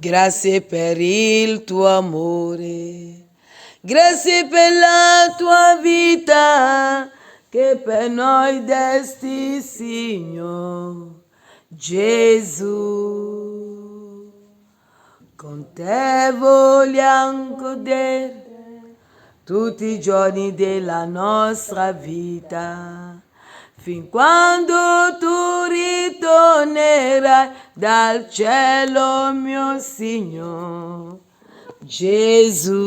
Grazie per il tuo amore, grazie per la tua vita che per noi desti, Signore Gesù. Con te vogliamo godere tutti i giorni della nostra vita, fin quando tu ritornerai dal cielo, mio Signore Gesù.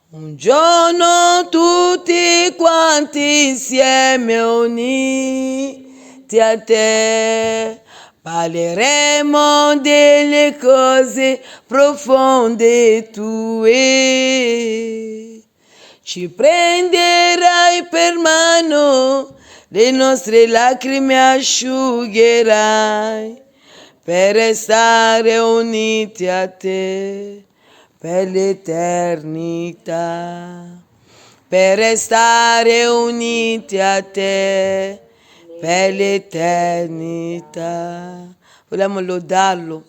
Un giorno tutti quanti insieme uniti a te parleremo delle cose profonde tue. Ci prenderai per mano, le nostre lacrime asciugherai per restare uniti a te per l'eternità. Per restare uniti a te per l'eternità. Vogliamo lodarlo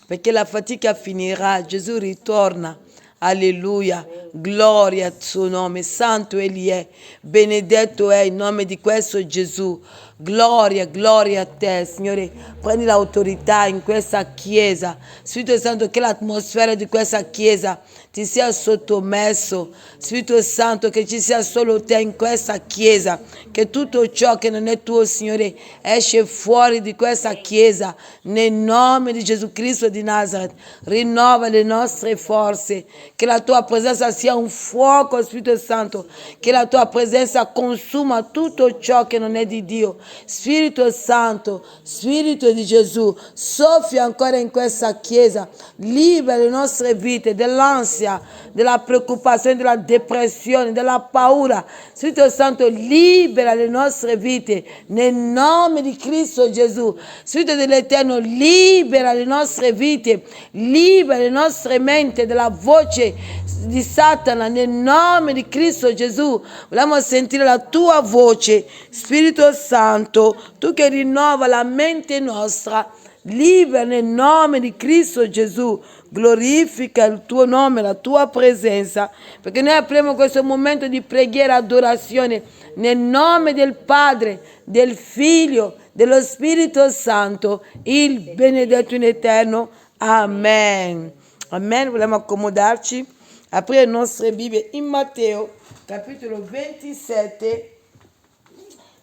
perché la fatica finirà, Gesù ritorna. Alleluia, gloria al suo nome, santo egli è, benedetto è il nome di questo Gesù. Gloria, gloria a te, Signore. Prendi l'autorità in questa chiesa. Spirito Santo, che l'atmosfera di questa chiesa ti sia sottomesso. Spirito Santo, che ci sia solo te in questa chiesa. Che tutto ciò che non è tuo, Signore, esce fuori di questa chiesa. Nel nome di Gesù Cristo di Nazareth, rinnova le nostre forze. Che la tua presenza sia un fuoco, Spirito Santo. Che la tua presenza consuma tutto ciò che non è di Dio. Spirito Santo, Spirito di Gesù, soffia ancora in questa chiesa, libera le nostre vite dell'ansia, della preoccupazione, della depressione, della paura. Spirito Santo, libera le nostre vite nel nome di Cristo Gesù. Spirito dell'Eterno, libera le nostre vite, libera le nostre menti dalla voce di Satana nel nome di Cristo Gesù. Vogliamo sentire la tua voce, Spirito Santo, tu che rinnova la mente nostra, libera nel nome di Cristo Gesù. Glorifica il tuo nome, la tua presenza, perché noi apriamo questo momento di preghiera e adorazione nel nome del Padre, del Figlio, dello Spirito Santo, il benedetto in eterno. Amen. Amen. Vogliamo accomodarci, aprire le nostre Bibbie in Matteo, capitolo 27,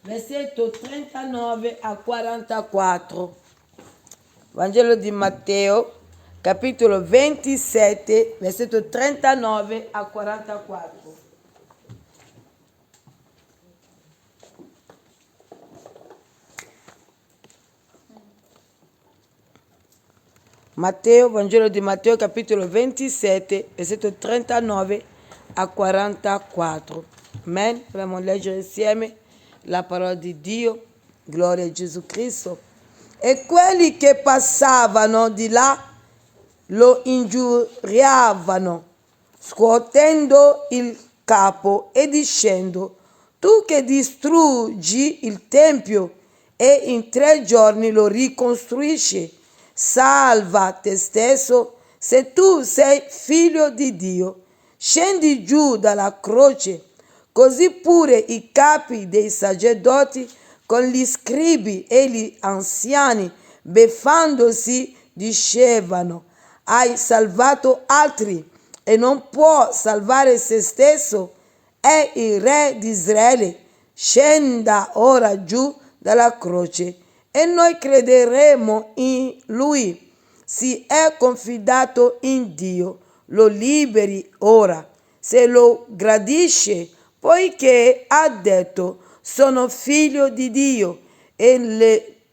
versetto 39 a 44. Vangelo di Matteo, capitolo 27, versetto 39 a 44. Matteo, Vangelo di Matteo, capitolo 27, versetto 39 a 44. Amen. Vogliamo leggere insieme la parola di Dio. Gloria a Gesù Cristo. E quelli che passavano di là lo ingiuriavano, scuotendo il capo e dicendo: tu che distruggi il tempio e in 3 giorni lo ricostruisci, salva te stesso, se tu sei figlio di Dio. Scendi giù dalla croce. Così pure i capi dei sacerdoti con gli scribi e gli anziani, beffandosi, dicevano: hai salvato altri e non può salvare se stesso? È il re di Israele. Scenda ora giù dalla croce e noi crederemo in lui. Si è confidato in Dio, lo liberi ora, se lo gradisce, poiché ha detto: sono figlio di Dio. E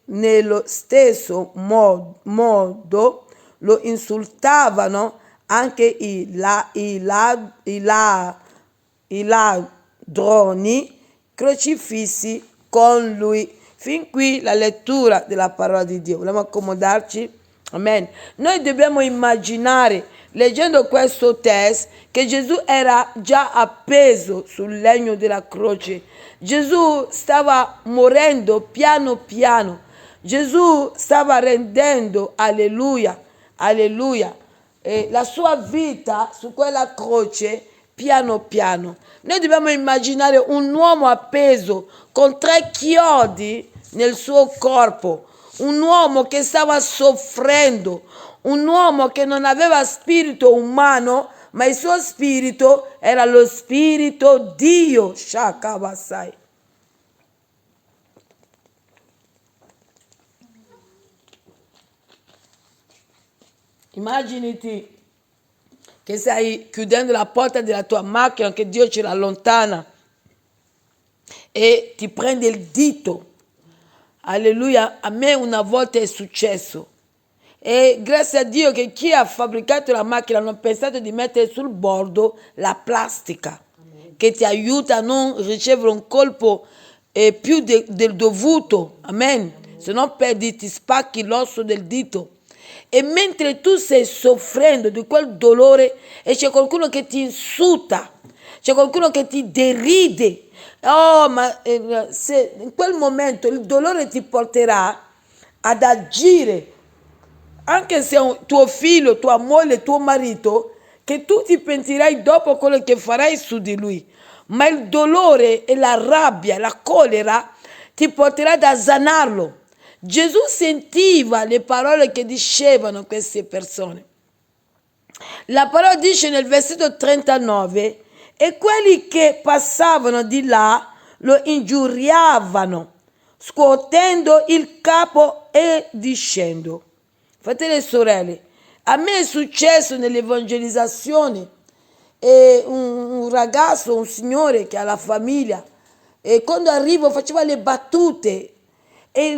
nello stesso modo lo insultavano anche i ladroni crocifissi con lui. Fin qui la lettura della parola di Dio. Vogliamo accomodarci? Amen. Noi dobbiamo immaginare, leggendo questo testo, che Gesù era già appeso sul legno della croce. Gesù stava morendo piano piano. Gesù stava rendendo, alleluia, alleluia, la sua vita su quella croce piano piano. Noi dobbiamo immaginare un uomo appeso con 3 chiodi nel suo corpo, un uomo che stava soffrendo, un uomo che non aveva spirito umano, ma il suo spirito era lo spirito Dio. Shakabasai. Immaginati che stai chiudendo la porta della tua macchina, che Dio ci allontana e ti prende il dito. Alleluia, a me una volta è successo. E grazie a Dio che chi ha fabbricato la macchina hanno pensato di mettere sul bordo la plastica, che ti aiuta a non ricevere un colpo più del dovuto. Amen. Se no perdi, ti spacchi l'osso del dito. E mentre tu stai soffrendo di quel dolore e c'è qualcuno che ti insulta, c'è qualcuno che ti deride, oh, ma se in quel momento il dolore ti porterà ad agire, anche se è tuo figlio, tua moglie, tuo marito, che tu ti pentirai dopo quello che farai su di lui. Ma il dolore e la rabbia, la collera ti porterà ad azzanarlo. Gesù sentiva le parole che dicevano queste persone. La parola dice nel versetto 39, e quelli che passavano di là lo ingiuriavano, scuotendo il capo e dicendo. Fratelli e sorelle, a me è successo nell'evangelizzazione, un ragazzo, un signore che ha la famiglia, e quando arrivo faceva le battute, e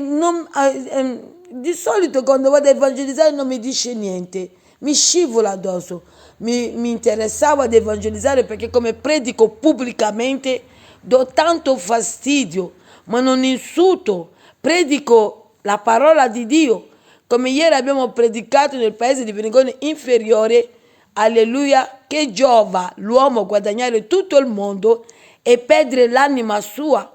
di solito quando vado a evangelizzare non mi dice niente, mi scivola addosso. Mi interessava ad evangelizzare perché come predico pubblicamente do tanto fastidio, ma non insulto, predico la parola di Dio. Come ieri abbiamo predicato nel paese di Benigone inferiore, alleluia, che giova l'uomo guadagnare tutto il mondo e perdere l'anima sua.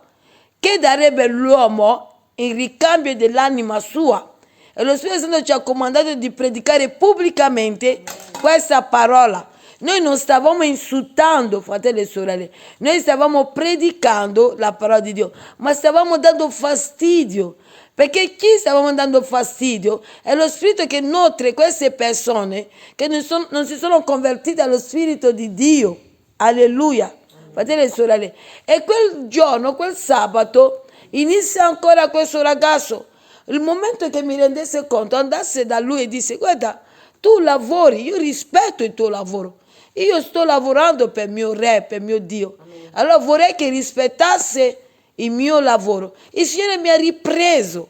Che darebbe l'uomo in ricambio dell'anima sua? E lo Spirito Santo ci ha comandato di predicare pubblicamente questa parola. Noi non stavamo insultando, fratelli e sorelle, noi stavamo predicando la parola di Dio, ma stavamo dando fastidio. Perché chi stavamo dando fastidio è lo spirito che nutre queste persone che non si sono convertite allo Spirito di Dio. Alleluia. Fratelli e sorelle. E quel giorno, quel sabato, inizia ancora questo ragazzo. Il momento che mi rendesse conto, andasse da lui e disse, guarda, tu lavori, io rispetto il tuo lavoro. Io sto lavorando per mio Re, per mio Dio. Amen. Allora vorrei che rispettasse il mio lavoro. Il Signore mi ha ripreso.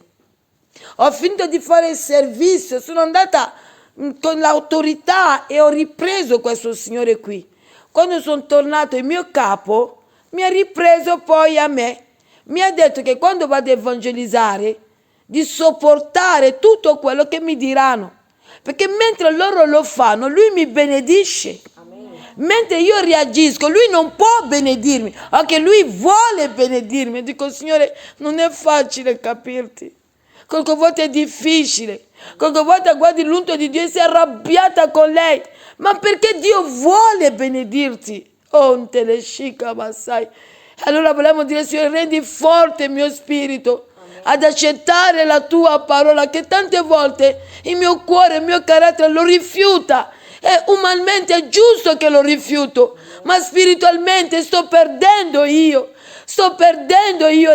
Ho finito di fare il servizio, sono andata con l'autorità e ho ripreso questo Signore qui. Quando sono tornato il mio capo, mi ha ripreso poi a me. Mi ha detto che quando vado a evangelizzare, di sopportare tutto quello che mi diranno. Perché mentre loro lo fanno, lui mi benedisce. Mentre io reagisco, lui non può benedirmi, anche lui vuole benedirmi. Dico, Signore, non è facile capirti. Qualche volta è difficile. Qualche volta guardi l'unto di Dio e sei arrabbiata con lei. Ma perché Dio vuole benedirti. Oh, telescica, Masai. Allora vogliamo dire, Signore, rendi forte il mio spirito ad accettare la tua parola, che tante volte il mio cuore, il mio carattere lo rifiuta. E umanmente è giusto che lo rifiuto, ma spiritualmente sto perdendo io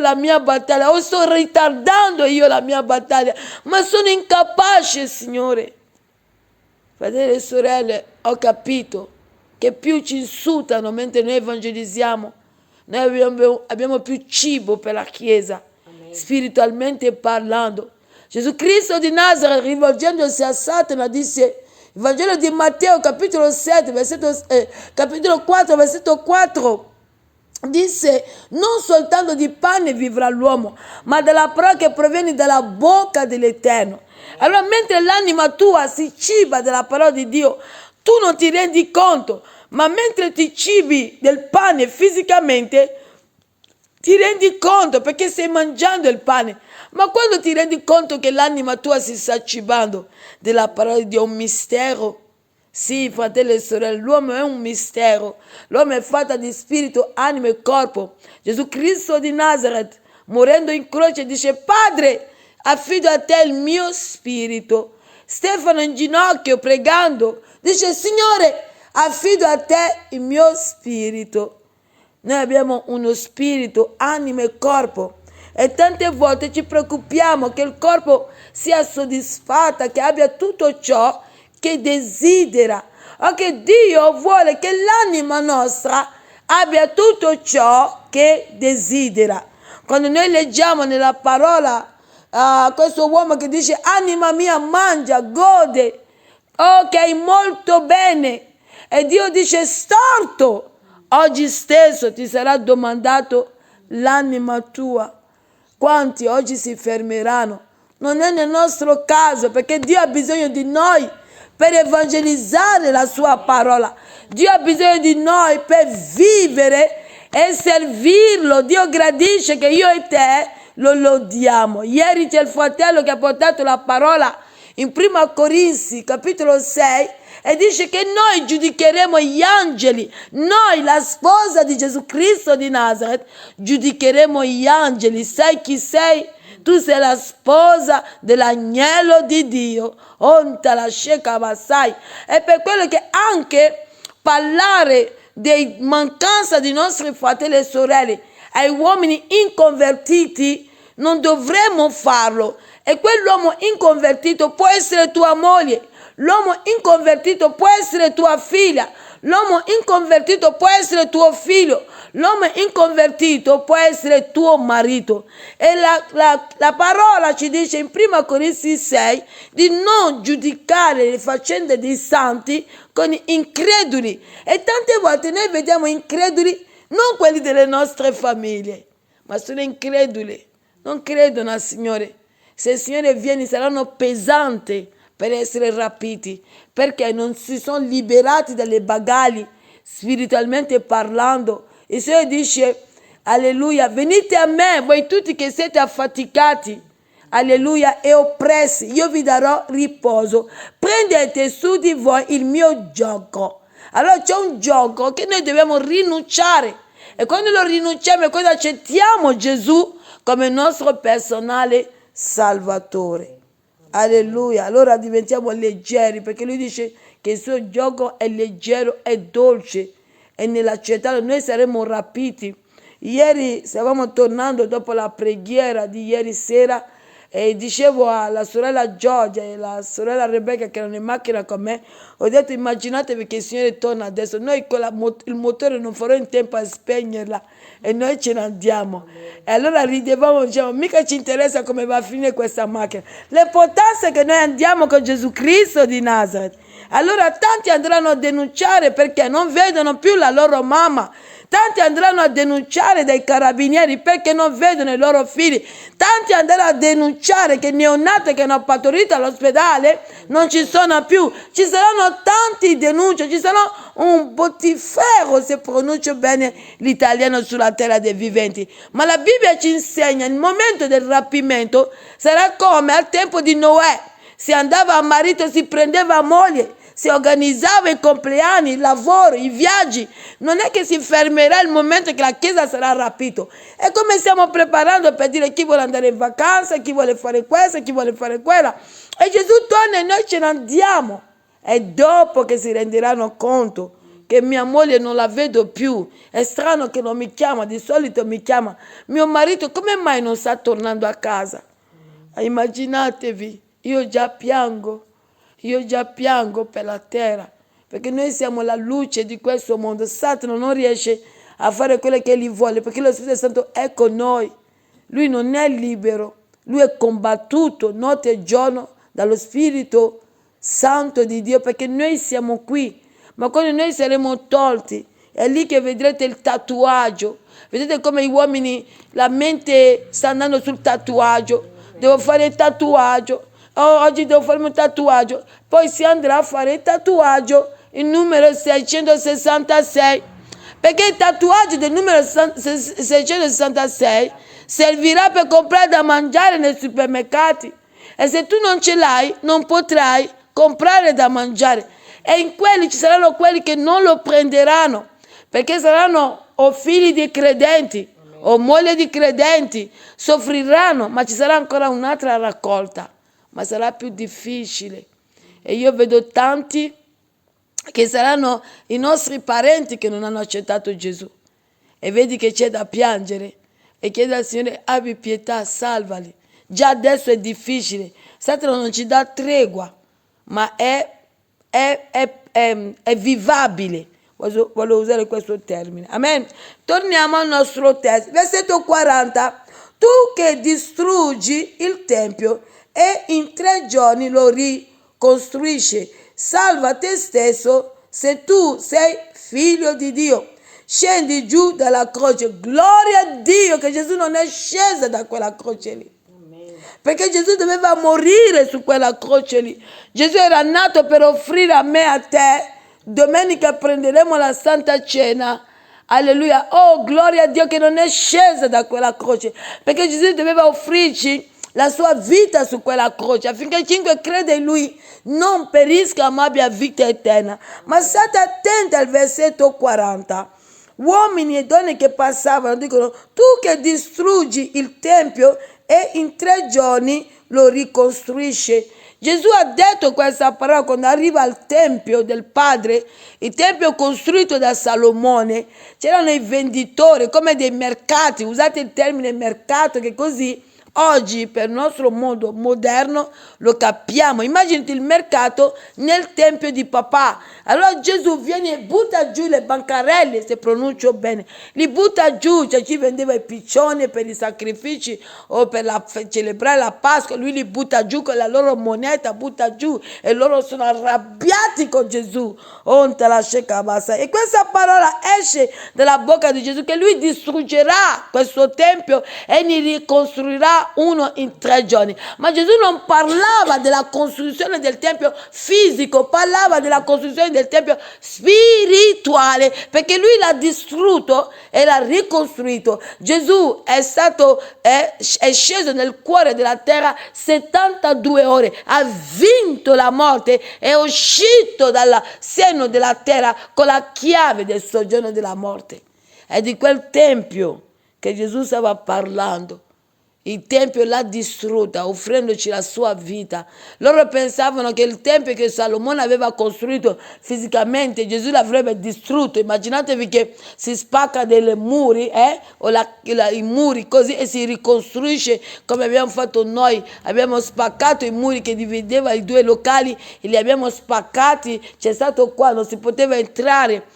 la mia battaglia, o sto ritardando io la mia battaglia, ma sono incapace, Signore. Fratelli e sorelle, ho capito che più ci insultano mentre noi evangelizziamo, noi abbiamo più cibo per la Chiesa. Amen. Spiritualmente parlando. Gesù Cristo di Nazareth, rivolgendosi a Satana, disse, il Vangelo di Matteo capitolo 7, capitolo 4, versetto 4, disse, non soltanto di pane vivrà l'uomo, ma dalla parola che proviene dalla bocca dell'Eterno. Allora, mentre l'anima tua si ciba della parola di Dio, tu non ti rendi conto, ma mentre ti cibi del pane fisicamente, Ti rendi conto perché stai mangiando il pane, ma quando ti rendi conto che l'anima tua si sta cibando della parola di Dio, è un mistero. Sì, fratelli e sorelle, l'uomo è un mistero. L'uomo è fatto di spirito, anima e corpo. Gesù Cristo di Nazareth, morendo in croce, dice: Padre, affido a te il mio spirito. Stefano in ginocchio pregando dice: Signore, affido a te il mio spirito. Noi abbiamo uno spirito, anima e corpo, e tante volte ci preoccupiamo che il corpo sia soddisfatto, che abbia tutto ciò che desidera, o che Dio vuole che l'anima nostra abbia tutto ciò che desidera. Quando noi leggiamo nella parola questo uomo che dice: anima mia, mangia, gode, ok, molto bene, e Dio dice: storto, oggi stesso ti sarà domandato l'anima tua. Quanti oggi si fermeranno? Non è nel nostro caso, perché Dio ha bisogno di noi per evangelizzare la sua parola. Dio ha bisogno di noi per vivere e servirlo. Dio gradisce che io e te lo lodiamo. Ieri c'è il fratello che ha portato la parola in 1 Corinzi capitolo 6 e dice che noi giudicheremo gli angeli. Noi, la sposa di Gesù Cristo di Nazareth, giudicheremo gli angeli. Sai chi sei? Tu sei la sposa dell'agnello di Dio. Onta la sheka basai. E per quello che anche parlare di mancanza di nostri fratelli e sorelle ai uomini inconvertiti non dovremmo farlo. E quell'uomo inconvertito può essere tua moglie, l'uomo inconvertito può essere tua figlia, l'uomo inconvertito può essere tuo figlio, l'uomo inconvertito può essere tuo marito. E la parola ci dice in 1 Corinzi 6 di non giudicare le faccende dei santi con increduli. E tante volte noi vediamo increduli, non quelli delle nostre famiglie, ma sono increduli, non credono al Signore. Se il Signore viene saranno pesanti per essere rapiti, perché non si sono liberati dalle bagagli spiritualmente parlando. Il Signore dice: alleluia, venite a me voi tutti che siete affaticati, alleluia, e oppressi, io vi darò riposo. Prendete su di voi il mio gioco. Allora c'è un gioco che noi dobbiamo rinunciare, e quando lo rinunciamo e quando accettiamo Gesù come nostro personale Salvatore, alleluia, allora diventiamo leggeri, perché lui dice che il suo gioco è leggero e dolce, e nell'accettare noi saremo rapiti. Ieri stavamo tornando dopo la preghiera di ieri sera e dicevo alla sorella Giorgia e alla sorella Rebecca che erano in macchina con me, ho detto: immaginatevi che il Signore torna adesso, noi con il motore non farò in tempo a spegnerla e noi ce ne andiamo. E allora ridevamo, diciamo: mica ci interessa come va a finire questa macchina, l'importante è che noi andiamo con Gesù Cristo di Nazareth. Allora tanti andranno a denunciare perché non vedono più la loro mamma, tanti andranno a denunciare dai carabinieri perché non vedono i loro figli, tanti andranno a denunciare che neonate che hanno partorito all'ospedale non ci sono più. Ci saranno tanti denunce, ci sarà un bottifero, se pronuncio bene l'italiano, sulla terra dei viventi. Ma la Bibbia ci insegna il momento del rapimento sarà come al tempo di Noè: si andava a marito, si prendeva moglie, si organizzava i compleanni, il lavoro, i viaggi. Non è che si fermerà il momento che la Chiesa sarà rapito. È come stiamo preparando per dire chi vuole andare in vacanza, chi vuole fare questo, chi vuole fare quella. E Gesù torna e noi ce ne andiamo. E dopo che si renderanno conto che mia moglie non la vedo più, è strano che non mi chiama, di solito mi chiama, mio marito come mai non sta tornando a casa? Immaginatevi, io già piango per la terra, perché noi siamo la luce di questo mondo. Satana non riesce a fare quello che egli vuole, perché lo Spirito Santo è con noi. Lui non è libero, lui è combattuto notte e giorno dallo Spirito Santo di Dio, perché noi siamo qui. Ma quando noi saremo tolti, è lì che vedrete il tatuaggio. Vedete come gli uomini, la mente sta andando sul tatuaggio. Devo fare il tatuaggio. Oh, oggi devo farmi un tatuaggio. Poi si andrà a fare il tatuaggio, il numero 666. Perché il tatuaggio del numero 666 servirà per comprare da mangiare nei supermercati. E se tu non ce l'hai, non potrai comprare da mangiare. E in quelli ci saranno quelli che non lo prenderanno, perché saranno o figli di credenti o moglie di credenti, soffriranno, ma ci sarà ancora un'altra raccolta, ma sarà più difficile. E io vedo tanti che saranno i nostri parenti che non hanno accettato Gesù. E vedi che c'è da piangere e chiede al Signore: abbi pietà, salvali. Già adesso è difficile, Satana non ci dà tregua, ma è vivabile. Voglio usare questo termine. Amen. Torniamo al nostro testo. Versetto 40. Tu che distruggi il Tempio e in 3 giorni lo ricostruisci, salva te stesso se tu sei figlio di Dio. Scendi giù dalla croce. Gloria a Dio che Gesù non è sceso da quella croce lì. Perché Gesù doveva morire su quella croce lì. Gesù era nato per offrire a me e a te. Domenica prenderemo la Santa Cena. Alleluia. Oh, gloria a Dio che non è scesa da quella croce. Perché Gesù doveva offrirci la sua vita su quella croce, affinché chiunque crede in Lui non perisca ma abbia vita eterna. Ma state attenti al versetto 40. Uomini e donne che passavano dicono: tu che distruggi il Tempio e in 3 giorni lo ricostruisce. Gesù ha detto questa parola quando arriva al Tempio del Padre, il Tempio costruito da Salomone. C'erano i venditori, come dei mercati, usate il termine mercato, che così oggi per il nostro mondo moderno lo capiamo. Immaginati il mercato nel Tempio di papà. Allora Gesù viene e butta giù le bancarelle, se pronuncio bene, li butta giù. Cioè chi vendeva i piccioni per i sacrifici o per celebrare la Pasqua, lui li butta giù con la loro moneta, butta giù, e loro sono arrabbiati con Gesù. E questa parola esce dalla bocca di Gesù, che lui distruggerà questo Tempio e ne ricostruirà uno in 3 giorni. Ma Gesù non parlava della costruzione del Tempio fisico, parlava della costruzione del Tempio spirituale, perché lui l'ha distrutto e l'ha ricostruito. Gesù è sceso nel cuore della terra 72 ore, ha vinto la morte, è uscito dal seno della terra con la chiave del soggiorno della morte. È di quel Tempio che Gesù stava parlando. Il Tempio l'ha distrutta, offrendoci la sua vita. Loro pensavano che il Tempio che Salomone aveva costruito fisicamente, Gesù l'avrebbe distrutto. Immaginatevi che si spacca delle muri, o i muri così, e si ricostruisce come abbiamo fatto noi. Abbiamo spaccato i muri che divideva i 2 locali e li abbiamo spaccati. C'è stato qua, non si poteva entrare.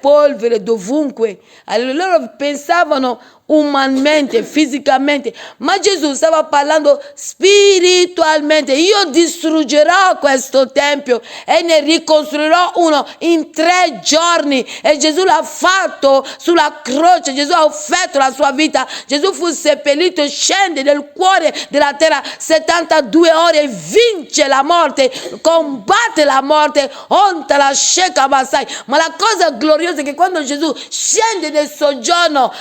Polvere dovunque. Allora, loro pensavano umanamente, fisicamente, ma Gesù stava parlando spiritualmente. Io distruggerò questo Tempio e ne ricostruirò uno in 3 giorni. E Gesù l'ha fatto sulla croce. Gesù ha offerto la sua vita. Gesù fu seppellito, scende nel cuore della terra 72 ore e vince la morte, combatte la morte. Ma la cosa gloriosa è che quando Gesù scende nel soggiorno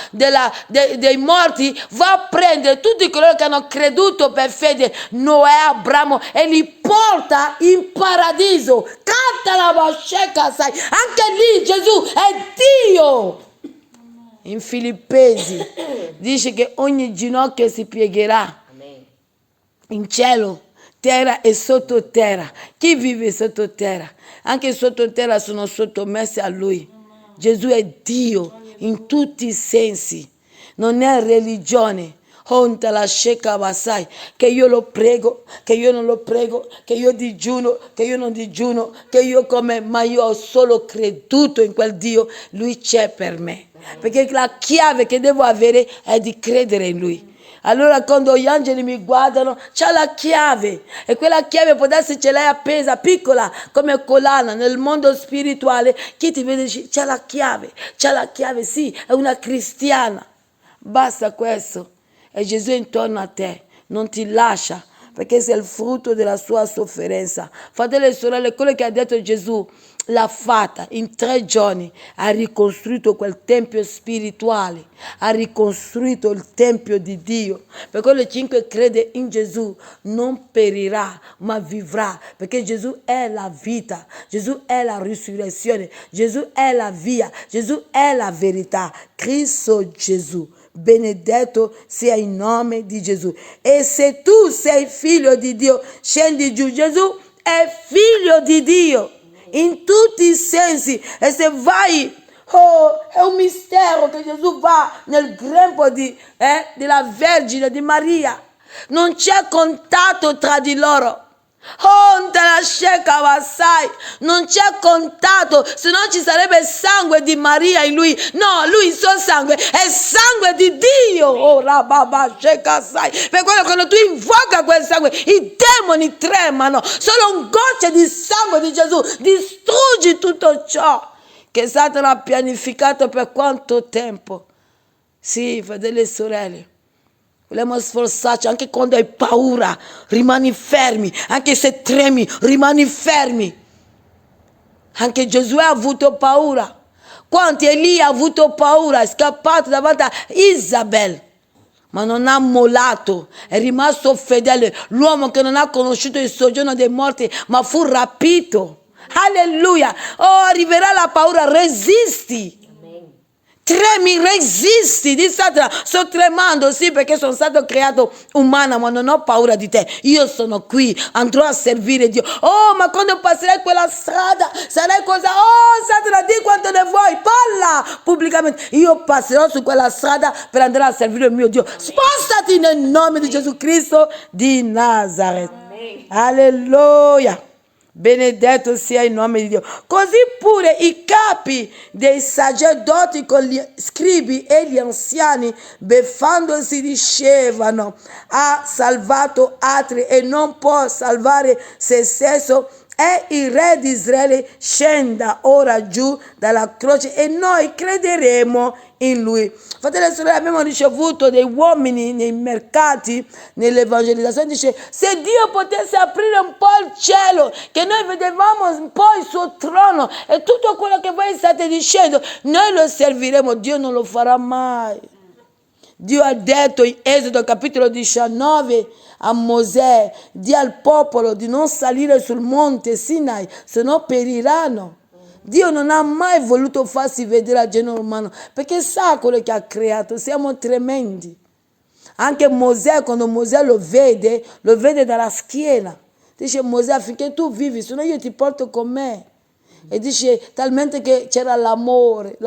dei morti, va a prendere tutti coloro che hanno creduto per fede, Noè, Abramo, e li porta in paradiso. Canta la vasceca, sai. Anche lì Gesù è Dio. In Filippesi dice che ogni ginocchio si piegherà in cielo, terra e sottoterra. Chi vive sottoterra? Anche sottoterra sono sottomessi a Lui. Gesù è Dio in tutti i sensi. Non è religione. Che io lo prego, che io non lo prego, che io digiuno, che io non digiuno, che io ma io ho solo creduto in quel Dio. Lui c'è per me. Perché la chiave che devo avere è di credere in Lui. Allora quando gli angeli mi guardano, c'ha la chiave, e quella chiave può darsi ce l'hai appesa, piccola come collana nel mondo spirituale. Chi ti vede dice: c'ha la chiave, sì, è una cristiana. Basta questo, e Gesù è intorno a te, non ti lascia, perché sei il frutto della sua sofferenza. Fratelli e sorelle, quello che ha detto Gesù l'ha fatta in 3 giorni, ha ricostruito quel tempio spirituale, ha ricostruito il tempio di Dio. Per quello chiunque crede in Gesù non perirà, ma vivrà, perché Gesù è la vita, Gesù è la risurrezione, Gesù è la via, Gesù è la verità. Cristo Gesù, benedetto sia il nome di Gesù. E se tu sei figlio di Dio, scendi giù. Gesù è figlio di Dio in tutti i sensi. E se vai, è un mistero che Gesù va nel grembo della Vergine di Maria. Non c'è contatto tra di loro. Non c'è contatto, se no ci sarebbe sangue di Maria in lui. No, lui il suo sangue è sangue di Dio. Per quello quando tu invoca quel sangue i demoni tremano. Solo un goccia di sangue di Gesù distrugge tutto ciò che Satana ha pianificato per quanto tempo. Sì, fratelli e sorelle, vogliamo sforzarci anche quando hai paura, rimani fermi, anche se tremi, rimani fermi. Anche Gesù ha avuto paura. Quanti Elia ha avuto paura, è scappato davanti a Isabel, ma non ha mollato, è rimasto fedele. L'uomo che non ha conosciuto il soggiorno dei morti, ma fu rapito. Alleluia. Arriverà la paura, resisti. Tremi, resisti di Satana. Sto tremando, sì, perché sono stato creato umana, ma non ho paura di te. Io sono qui, andrò a servire Dio. Ma quando passerai quella strada sarai cosa? Satana, di quanto ne vuoi, parla pubblicamente. Io passerò su quella strada per andare a servire il mio Dio. Spostati nel nome di Gesù Cristo di Nazareth. Alleluia. Benedetto sia il nome di Dio. Così pure i capi dei sacerdoti con gli scribi e gli anziani, beffandosi, dicevano: ha salvato altri e non può salvare se stesso. E il re di Israele scenda ora giù dalla croce e noi crederemo in lui. Fratelli e sorelle, abbiamo ricevuto dei uomini nei mercati, nell'evangelizzazione. Dice: se Dio potesse aprire un po' il cielo, che noi vedevamo un po' il suo trono e tutto quello che voi state dicendo, noi lo serviremo. Dio non lo farà mai. Dio ha detto in Esodo capitolo 19 a Mosè: di al popolo di non salire sul monte Sinai, se no periranno. Dio non ha mai voluto farsi vedere al genere umano, perché sa quello che ha creato. Siamo tremendi. Anche Mosè, quando Mosè lo vede dalla schiena. Dice: Mosè, affinché tu vivi, se no io ti porto con me. E dice talmente che c'era l'amore.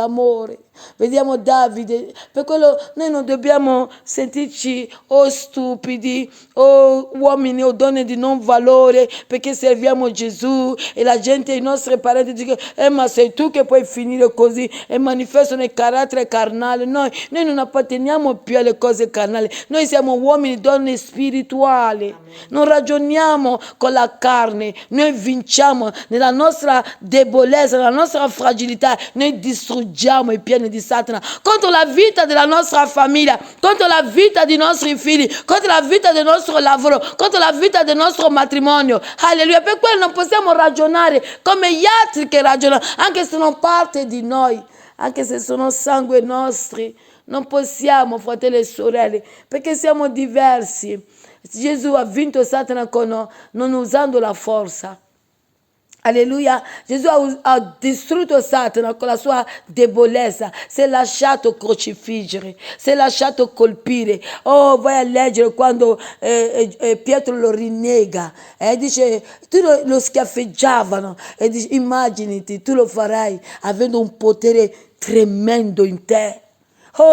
Vediamo Davide. Per quello noi non dobbiamo sentirci stupidi o uomini o donne di non valore, perché serviamo Gesù e la gente, i nostri parenti dicono: ma sei tu che puoi finire così, e manifestano il carattere carnale. Noi non apparteniamo più alle cose carnali, noi siamo uomini e donne spirituali. Non ragioniamo con la carne, noi vinciamo nella nostra debolezza, nella nostra fragilità. Noi distruggiamo i piani di Satana contro la vita della nostra famiglia, contro la vita dei nostri figli, contro la vita del nostro lavoro, contro la vita del nostro matrimonio. Alleluia. Per quello non possiamo ragionare come gli altri che ragionano, anche se sono parte di noi, anche se sono sangue nostri. Non possiamo, fratelli e sorelle, perché siamo diversi. Gesù ha vinto Satana non usando la forza. Alleluia. Gesù ha distrutto Satana con la sua debolezza. Si è lasciato crocifiggere, si è lasciato colpire. Vai a leggere quando Pietro lo rinnega. Dice: tu lo schiaffeggiavano. E dice: immaginati, tu lo farai avendo un potere tremendo in te.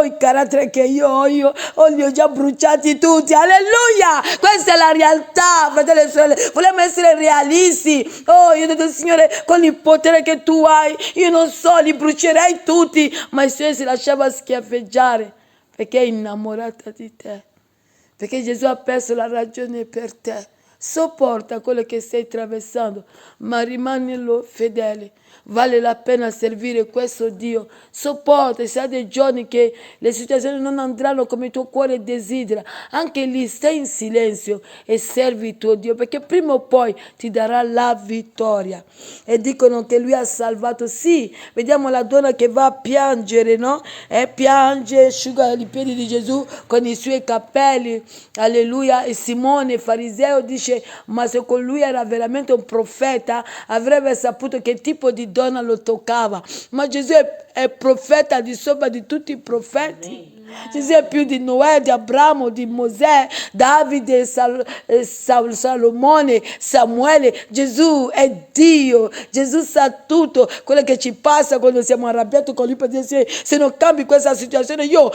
Il carattere che io ho, li ho già bruciati tutti. Alleluia. Questa è la realtà, fratelli e sorelle. Vogliamo essere realisti. Io ho detto: Signore, con il potere che tu hai, io non so, li brucerei tutti. Ma il Signore si lasciava schiaffeggiare perché è innamorata di te, perché Gesù ha perso la ragione per te. Sopporta quello che stai attraversando, ma rimanilo fedele. Vale la pena servire questo Dio. Sopporta, se ha dei giorni che le situazioni non andranno come il tuo cuore desidera, anche lì stai in silenzio e servi il tuo Dio, perché prima o poi ti darà la vittoria. E dicono che lui ha salvato. Sì, vediamo la donna che va a piangere, no? E piange, asciuga i piedi di Gesù con i suoi capelli. Alleluia. E Simone, fariseo, dice: ma se con lui era veramente un profeta, avrebbe saputo che tipo di donna lo toccava. Ma Gesù è profeta di sopra di tutti i profeti. Gesù è più di Noè, di Abramo, di Mosè, Davide, Salomone, Samuele. Gesù è Dio. Gesù sa tutto quello che ci passa quando siamo arrabbiati con lui, per dire: se non cambi questa situazione io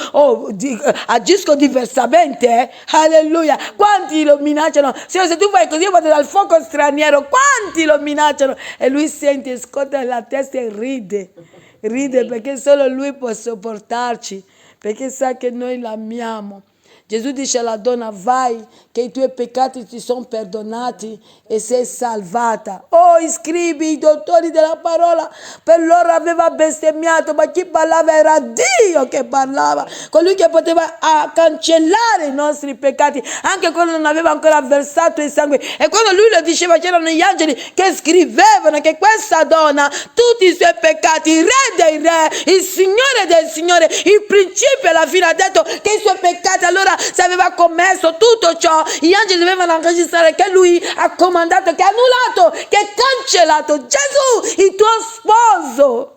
agisco diversamente. Alleluia. Quanti lo minacciano? Signore, se tu fai così io vado dal fuoco straniero. Quanti lo minacciano? E lui sente, scotta la testa e ride. Ride perché solo lui può sopportarci, perché sa che noi l'amiamo. Gesù dice alla donna: vai, che i tuoi peccati ti sono perdonati e sei salvata. Oh, iscrivi i dottori della parola, per loro aveva bestemmiato, ma chi parlava era Dio che parlava, colui che poteva cancellare i nostri peccati, anche quando non aveva ancora versato il sangue. E quando lui lo diceva, c'erano gli angeli che scrivevano che questa donna, tutti i suoi peccati, il re dei re, il signore del signore, il principio alla fine, ha detto che i suoi peccati, allora se aveva commesso tutto ciò, gli angeli dovevano registrare che lui ha comandato, che ha annullato, che ha cancellato. Gesù, il tuo sposo.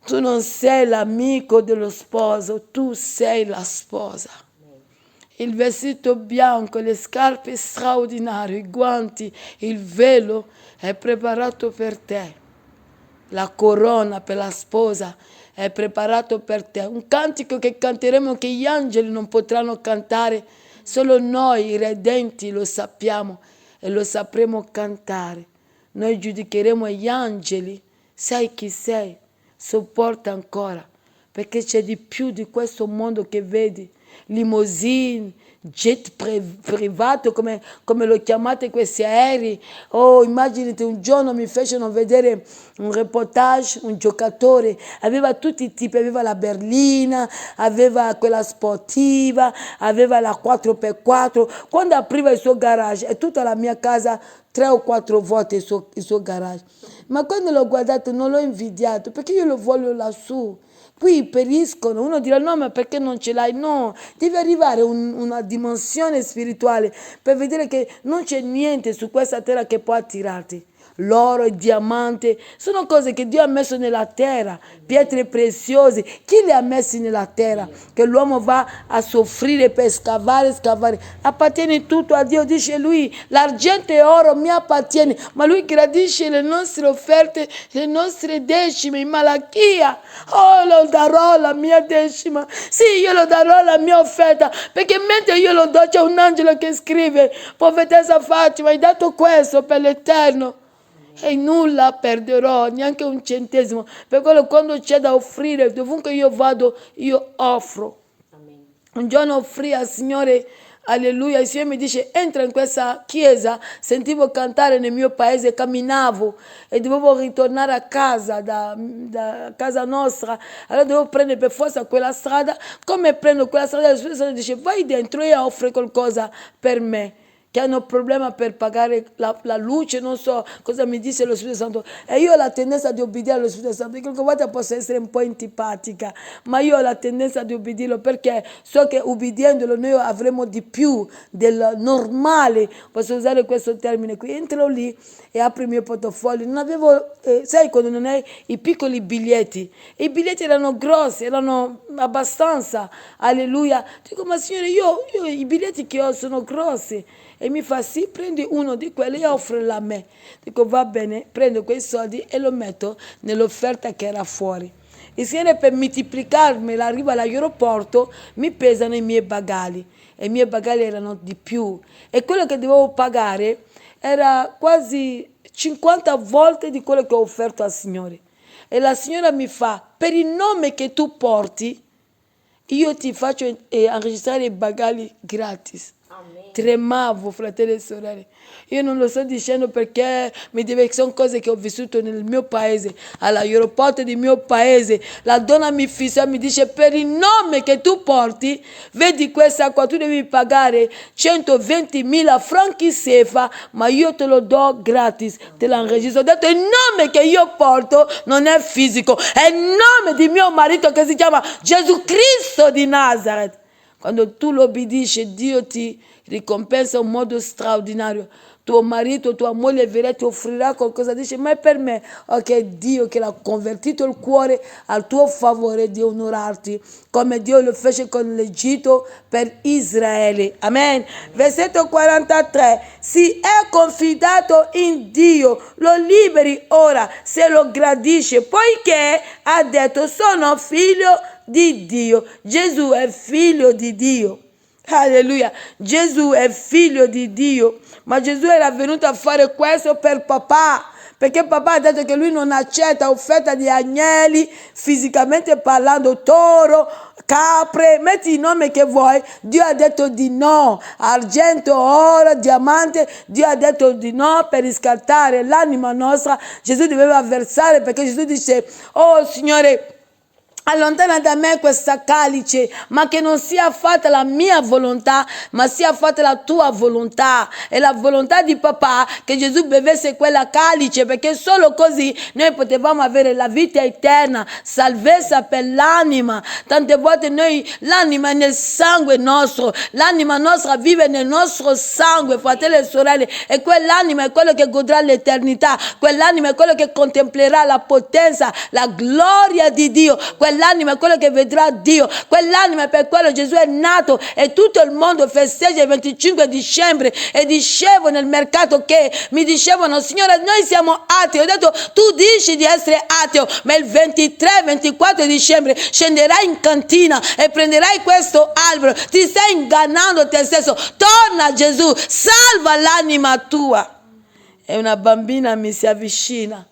Tu non sei l'amico dello sposo, tu sei la sposa. Il vestito bianco, le scarpe straordinarie, i guanti, il velo è preparato per te. La corona per la sposa è preparato per te. Un cantico che canteremo che gli angeli non potranno cantare, solo noi i redenti lo sappiamo e lo sapremo cantare. Noi giudicheremo gli angeli. Sai chi sei? Sopporta ancora, perché c'è di più di questo mondo che vedi. Limousine, jet privato, come lo chiamate questi aerei. Oh, immaginate, un giorno mi fecero vedere un reportage, un giocatore, aveva tutti i tipi, aveva la berlina, aveva quella sportiva, aveva la 4x4. Quando apriva il suo garage, è tutta la mia casa 3 o 4 volte il suo garage. Ma quando l'ho guardato non l'ho invidiato, perché io lo voglio lassù. Qui periscono, uno dirà: no, ma perché non ce l'hai? No, devi arrivare a una dimensione spirituale per vedere che non c'è niente su questa terra che può attirarti. L'oro, il diamante, sono cose che Dio ha messo nella terra, pietre preziose. Chi le ha messi nella terra? Che l'uomo va a soffrire per scavare. Appartiene tutto a Dio, dice lui: l'argento e oro mi appartiene, ma lui gradisce le nostre offerte, le nostre decime in Malachia. Oh, lo darò la mia decima. Sì, io lo darò la mia offerta, perché mentre io lo do c'è un angelo che scrive: profetessa Fatima, hai dato questo per l'Eterno e nulla perderò, neanche un centesimo. Per quello, quando c'è da offrire, dovunque io vado, io offro. Amen. Un giorno offrì al Signore, alleluia, il Signore mi dice: entra in questa chiesa. Sentivo cantare nel mio paese, camminavo e dovevo ritornare a casa, da casa nostra. Allora dovevo prendere per forza quella strada. Come prendo quella strada? Lo Spirito Santo dice: vai dentro e offri qualcosa per me, che hanno problema per pagare la luce, non so cosa mi dice lo Spirito Santo. E io ho la tendenza di obbedire allo Spirito Santo. Dico che volta posso essere un po' antipatica, ma io ho la tendenza di obbedirlo, perché so che ubbidiendolo noi avremo di più del normale. Posso usare questo termine qui. Entro lì e apro il mio portafoglio. Non avevo, sai quando non hai i piccoli biglietti? I biglietti erano grossi, erano abbastanza, alleluia. Dico: ma Signore, io i biglietti che ho sono grossi. E mi fa: sì, prendi uno di quelli e offrilo a me. Dico: va bene, prendo quei soldi e lo metto nell'offerta che era fuori. Il Signore, per moltiplicarmi, arrivo all'aeroporto, mi pesano i miei bagagli. E i miei bagagli erano di più. E quello che dovevo pagare era quasi 50 volte di quello che ho offerto al Signore. E la signora mi fa: per il nome che tu porti, io ti faccio registrare i bagagli gratis. Tremavo, fratelli e sorelle. Io non lo sto dicendo perché sono cose che ho vissuto nel mio paese. All'aeroporto del mio paese, la donna mi fissa e mi dice: per il nome che tu porti, vedi questa qua, tu devi pagare 120.000 franchi CFA, ma io te lo do gratis, te l'enregistro. Ho detto: il nome che io porto non è fisico, è il nome di mio marito che si chiama Gesù Cristo di Nazareth. Quando tu lo obbedisci, Dio ti ricompensa in modo straordinario. Tuo marito, tua moglie verrà, ti offrirà qualcosa. Dice: ma è per me. Ok, Dio che l'ha convertito il cuore al tuo favore di onorarti, come Dio lo fece con l'Egitto per Israele. Amen. Versetto 43. Si è confidato in Dio, lo liberi ora se lo gradisce, poiché ha detto: sono figlio di Dio. Gesù è figlio di Dio. Alleluia. Gesù è figlio di Dio. Ma Gesù era venuto a fare questo per papà, perché papà ha detto che lui non accetta offerta di agnelli, fisicamente parlando, toro, capre, metti il nome che vuoi. Dio ha detto di no. Argento, oro, diamante, Dio ha detto di no per riscattare l'anima nostra. Gesù doveva versare, perché Gesù dice: oh Signore, allontana da me questa calice, ma che non sia fatta la mia volontà, ma sia fatta la tua volontà. È la volontà di papà che Gesù bevesse quella calice, perché solo così noi potevamo avere la vita eterna, salvezza per l'anima. Tante volte l'anima è nel sangue nostro, l'anima nostra vive nel nostro sangue, fratelli e sorelle, e quell'anima è quello che godrà l'eternità, quell'anima è quello che contemplerà la potenza, la gloria di Dio. Quell'anima è quello che vedrà Dio, quell'anima è per quello Gesù è nato e tutto il mondo festeggia il 25 dicembre. E dicevo nel mercato che mi dicevano: Signora, noi siamo atei. Ho detto: tu dici di essere ateo, ma il 23-24 dicembre scenderai in cantina e prenderai questo albero. Ti stai ingannando te stesso. Torna a Gesù, salva l'anima tua. E una bambina mi si avvicina.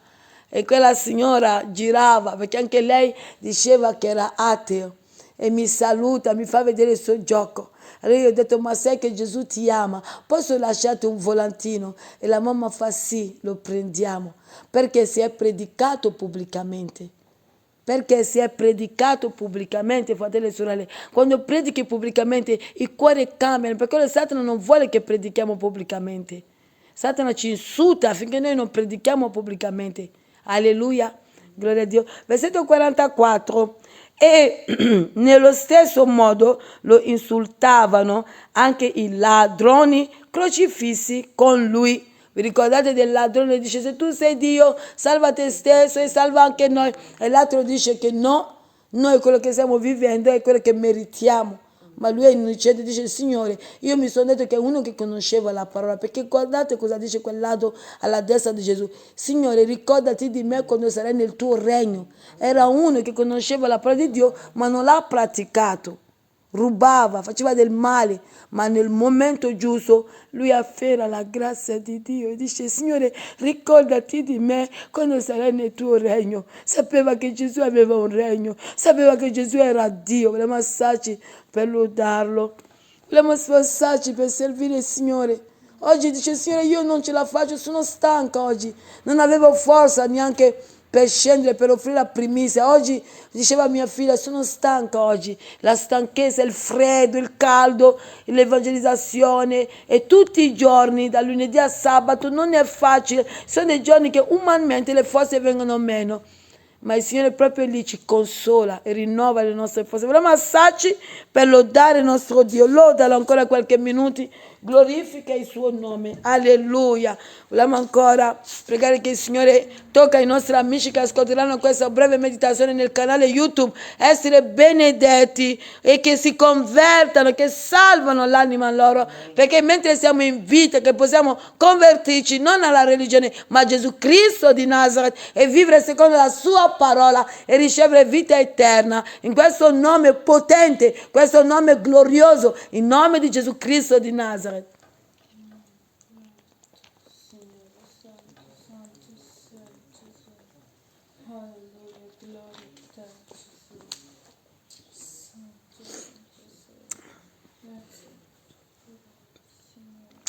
E quella signora girava, perché anche lei diceva che era ateo, e mi saluta, mi fa vedere il suo gioco. Allora io ho detto: ma sai che Gesù ti ama, posso lasciarti un volantino? E la mamma fa: sì, lo prendiamo, perché si è predicato pubblicamente. Perché si è predicato pubblicamente, fratelli e sorelle. Quando predichi pubblicamente i cuori cambiano, perché Satana non vuole che predichiamo pubblicamente. Satana ci insulta affinché noi non predichiamo pubblicamente. Alleluia, gloria a Dio. Versetto 44. E nello stesso modo lo insultavano anche i ladroni crocifissi con lui. Vi ricordate del ladrone? Dice: se tu sei Dio, salva te stesso e salva anche noi. E l'altro dice che no, noi quello che stiamo vivendo è quello che meritiamo. Ma lui è innocente, dice: Signore, io mi sono detto che è uno che conosceva la parola, perché guardate cosa dice quel lato alla destra di Gesù: Signore, ricordati di me quando sarai nel tuo regno. Era uno che conosceva la parola di Dio, ma non l'ha praticato. Rubava, faceva del male, ma nel momento giusto lui afferra la grazia di Dio e dice: Signore, ricordati di me quando sarai nel tuo regno. Sapeva che Gesù aveva un regno, sapeva che Gesù era Dio. Volevamo assarci per lodarlo, volevamo sforzarci per servire il Signore. Oggi dice: Signore, io non ce la faccio, sono stanca oggi, non avevo forza neanche per scendere, per offrire la primizia. Oggi diceva mia figlia: sono stanca oggi, la stanchezza, il freddo, il caldo, l'evangelizzazione, e tutti i giorni dal lunedì a sabato non è facile, sono dei giorni che umanamente le forze vengono meno, ma il Signore proprio lì ci consola e rinnova le nostre forze. Vogliamo alzarci per lodare il nostro Dio. Lodalo ancora qualche minuto, glorifica il suo nome. Alleluia. Vogliamo ancora pregare che il Signore tocca i nostri amici che ascolteranno questa breve meditazione nel canale YouTube, essere benedetti e che si convertano, che salvano l'anima loro, perché mentre siamo in vita che possiamo convertirci non alla religione ma a Gesù Cristo di Nazareth e vivere secondo la sua parola e ricevere vita eterna in questo nome potente, questo nome glorioso, il nome di Gesù Cristo di Nazareth.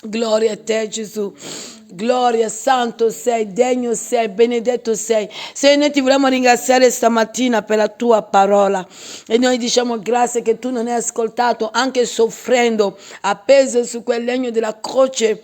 Gloria a te Gesù. Gloria, santo sei, degno sei, benedetto sei. Signore, noi ti vogliamo ringraziare stamattina per la tua parola e noi diciamo grazie che tu non hai ascoltato, anche soffrendo, appeso su quel legno della croce.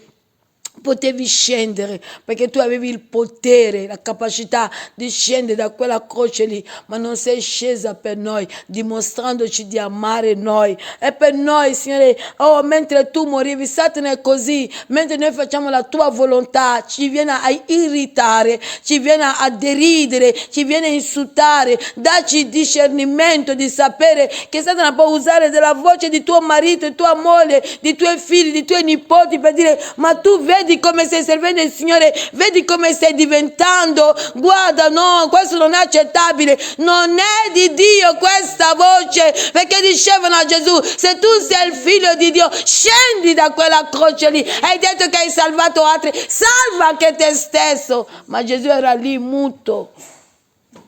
Potevi scendere perché tu avevi il potere, la capacità di scendere da quella croce lì, ma non sei scesa per noi, dimostrandoci di amare noi. E per noi, Signore, oh, mentre tu morivi, Satana è così, mentre noi facciamo la tua volontà, ci viene a irritare, ci viene a deridere, ci viene a insultare. Dacci discernimento di sapere che Satana può usare della voce di tuo marito, di tua moglie, di tuoi figli, di tuoi nipoti per dire: ma tu vedi come stai servendo il Signore, vedi come stai diventando, guarda, no, questo non è accettabile, non è di Dio questa voce, perché dicevano a Gesù: se tu sei il figlio di Dio, scendi da quella croce lì, hai detto che hai salvato altri, salva anche te stesso. Ma Gesù era lì muto.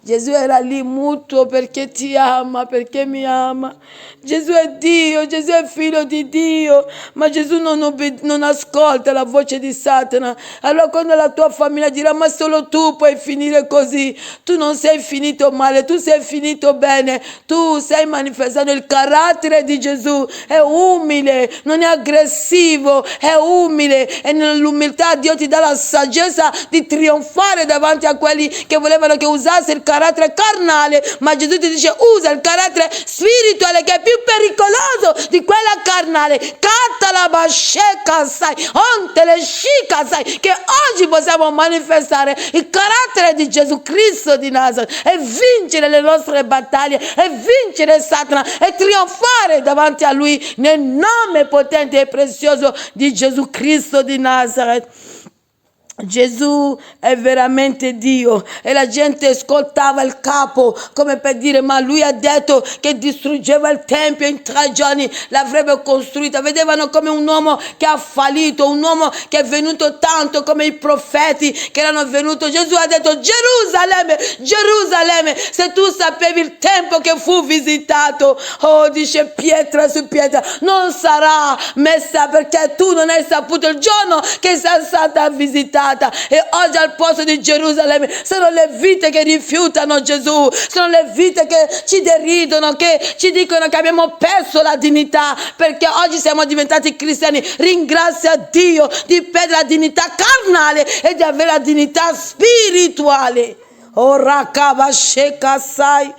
Gesù era lì muto perché ti ama, perché mi ama. Gesù è Dio, Gesù è figlio di Dio, ma Gesù non ascolta la voce di Satana. Allora quando la tua famiglia dirà: ma solo tu puoi finire così, tu non sei finito male, tu sei finito bene, tu stai manifestando il carattere di Gesù, è umile, non è aggressivo, è umile, e nell'umiltà Dio ti dà la saggezza di trionfare davanti a quelli che volevano che usassi il carattere carnale, ma Gesù ti dice: usa il carattere spirituale che è più pericoloso di quella carnale. Che oggi possiamo manifestare il carattere di Gesù Cristo di Nazareth e vincere le nostre battaglie e vincere Satana e trionfare davanti a lui nel nome potente e prezioso di Gesù Cristo di Nazareth. Gesù è veramente Dio, e la gente ascoltava il capo come per dire: ma lui ha detto che distruggeva il tempio in 3 giorni, l'avrebbe costruito. Vedevano come un uomo che ha fallito, un uomo che è venuto tanto come i profeti che erano venuti. Gesù ha detto: Gerusalemme, Gerusalemme, se tu sapevi il tempo che fu visitato, oh, dice, pietra su pietra non sarà messa, perché tu non hai saputo il giorno che sei stata visitata. E oggi al posto di Gerusalemme sono le vite che rifiutano Gesù, sono le vite che ci deridono, che ci dicono che abbiamo perso la dignità perché oggi siamo diventati cristiani. Ringrazia Dio di perdere la dignità carnale e di avere la dignità spirituale. Ora kabasheka sai,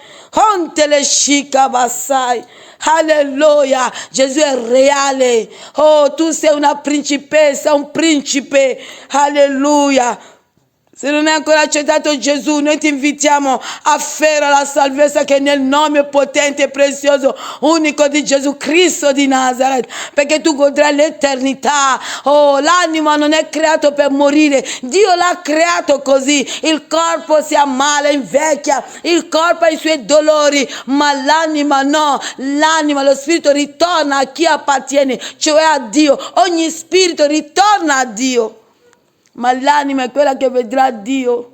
ontele shika basai. Alleluia, Gesù è reale. Oh, tu sei una principessa, un principe. Alleluia. Se non hai ancora accettato Gesù, noi ti invitiamo a fare la salvezza che è nel nome potente e prezioso, unico di Gesù Cristo di Nazareth, perché tu godrai l'eternità. Oh, l'anima non è creato per morire, Dio l'ha creato così. Il corpo si ammala, invecchia, il corpo ha i suoi dolori, ma l'anima no. L'anima, lo spirito ritorna a chi appartiene, cioè a Dio. Ogni spirito ritorna a Dio. Ma l'anima è quella che vedrà Dio,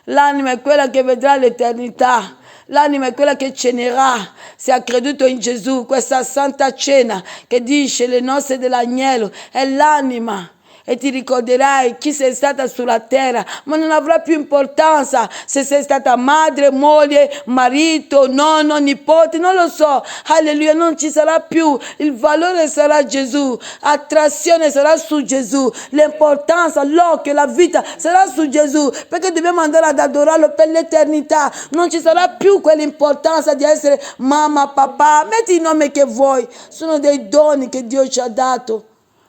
l'anima è quella che vedrà l'eternità, l'anima è quella che cenerà se ha creduto in Gesù. Questa santa cena che dice le nozze dell'agnello è l'anima. E ti ricorderai chi sei stata sulla terra, ma non avrà più importanza se sei stata madre, moglie, marito, nonno, nipote, non lo so. Alleluia, non ci sarà più. Il valore sarà Gesù, attrazione sarà su Gesù, l'importanza, l'occhio, la vita sarà su Gesù, perché dobbiamo andare ad adorarlo per l'eternità. Non ci sarà più quell'importanza di essere mamma, papà, metti il nome che vuoi. Sono dei doni che Dio ci ha dato.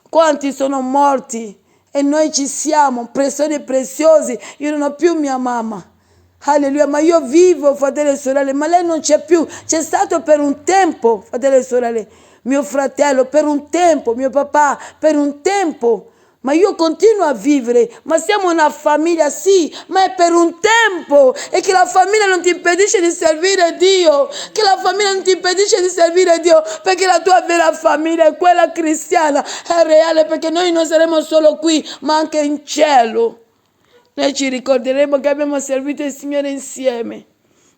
Quanti sono morti e noi ci siamo, persone preziose. Io non ho più mia mamma, alleluia, ma io vivo, fratelli e sorelle, ma lei non c'è più. C'è stato per un tempo, fratelli e sorelle, mio fratello per un tempo, mio papà per un tempo, ma io continuo a vivere. Ma siamo una famiglia, sì, ma è per un tempo. E che la famiglia non ti impedisce di servire Dio, che la famiglia non ti impedisce di servire Dio, perché la tua vera famiglia è quella cristiana, è reale, perché noi non saremo solo qui ma anche in cielo. Noi ci ricorderemo che abbiamo servito il Signore insieme.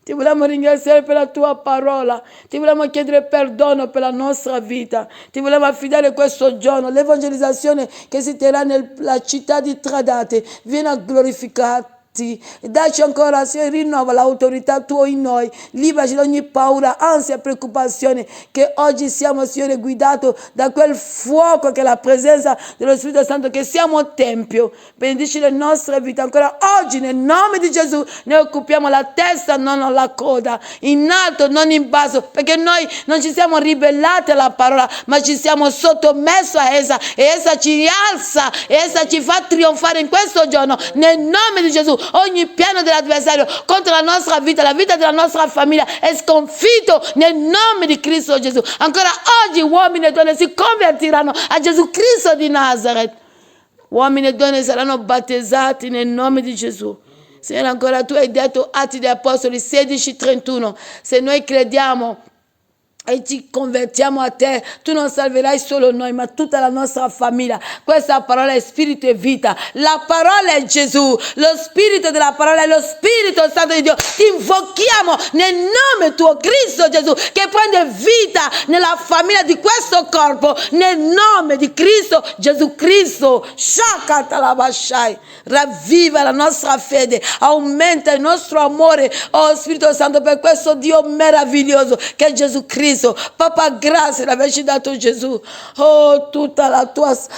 Ti vogliamo ringraziare per la tua parola, ti vogliamo chiedere perdono per la nostra vita, ti vogliamo affidare questo giorno, l'evangelizzazione che si terrà nella città di Tradate, viene a glorificarti. Dacci ancora, Signore, rinnova l'autorità tua in noi, liberaci da ogni paura, ansia e preoccupazione, che oggi siamo, Signore, guidati da quel fuoco che è la presenza dello Spirito Santo, che siamo tempio. Benedici le nostre vite ancora oggi, nel nome di Gesù. Noi occupiamo la testa, non la coda, in alto, non in basso, perché noi non ci siamo ribellati alla parola, ma ci siamo sottomessi a essa, e essa ci rialza, e essa ci fa trionfare in questo giorno, nel nome di Gesù. Ogni piano dell'avversario contro la nostra vita, la vita della nostra famiglia, è sconfitto nel nome di Cristo Gesù. Ancora oggi uomini e donne si convertiranno a Gesù Cristo di Nazareth. Uomini e donne saranno battezzati nel nome di Gesù. Signore, ancora tu hai detto, Atti degli Apostoli 16:31, se noi crediamo e ci convertiamo a te, tu non salverai solo noi, ma tutta la nostra famiglia. Questa parola è spirito e vita. La parola è Gesù, lo spirito della parola è lo Spirito Santo di Dio. Ti invochiamo nel nome tuo, Cristo Gesù, che prende vita nella famiglia di questo corpo, nel nome di Cristo Gesù Cristo. Shakatalabashai. Ravviva la nostra fede, aumenta il nostro amore, oh Spirito Santo, per questo Dio meraviglioso che è Gesù Cristo. Papà, grazie di averci dato Gesù. Oh, tutta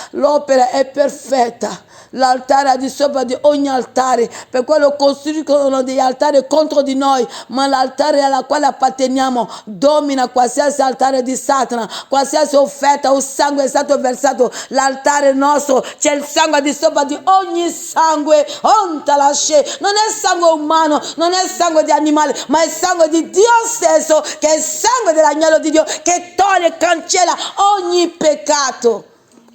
l'opera è perfetta. L'altare al di sopra di ogni altare, per quello costruiscono degli altari contro di noi, ma l'altare alla quale apparteniamo domina qualsiasi altare di Satana, qualsiasi offerta o sangue è stato versato. L'altare nostro, c'è il sangue al di sopra di ogni sangue. Non è sangue umano, non è sangue di animale, ma è sangue di Dio stesso, che è il sangue dell'agnello di Dio, che toglie e cancella ogni peccato.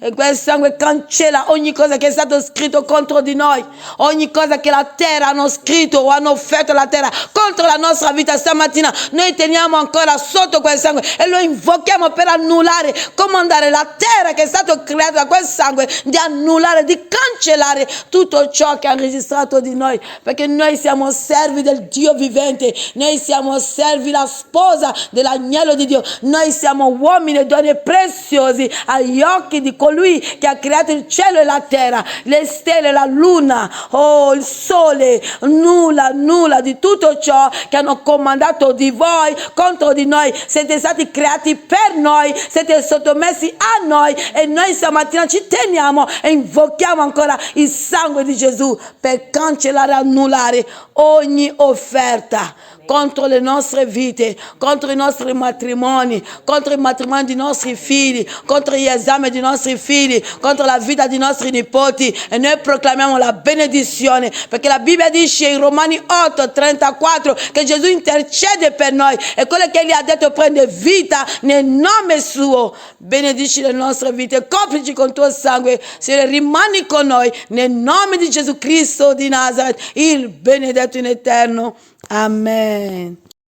E quel sangue cancella ogni cosa che è stato scritto contro di noi, ogni cosa che la terra hanno scritto o hanno offerto la terra contro la nostra vita. Stamattina noi teniamo ancora sotto quel sangue e lo invochiamo per annullare, comandare la terra che è stato creata da quel sangue, di annullare, di cancellare tutto ciò che ha registrato di noi, perché noi siamo servi del Dio vivente, noi siamo servi la sposa dell'agnello di Dio, noi siamo uomini e donne preziosi agli occhi di colui che ha creato il cielo e la terra, le stelle, la luna, oh, il sole. Nulla di tutto ciò che hanno comandato di voi contro di noi. Siete stati creati per noi, siete sottomessi a noi, e noi stamattina ci teniamo e invochiamo ancora il sangue di Gesù per cancellare e annullare ogni offerta contro le nostre vite, contro i nostri matrimoni, contro i matrimoni dei nostri figli, contro gli esami dei nostri figli, contro la vita dei nostri nipoti. E noi proclamiamo la benedizione, perché la Bibbia dice in Romani 8:34 che Gesù intercede per noi, e quello che Egli ha detto prende vita nel nome suo. Benedici le nostre vite, coprici con tuo sangue, Signore, rimani con noi nel nome di Gesù Cristo di Nazareth, il benedetto in eterno. Amen.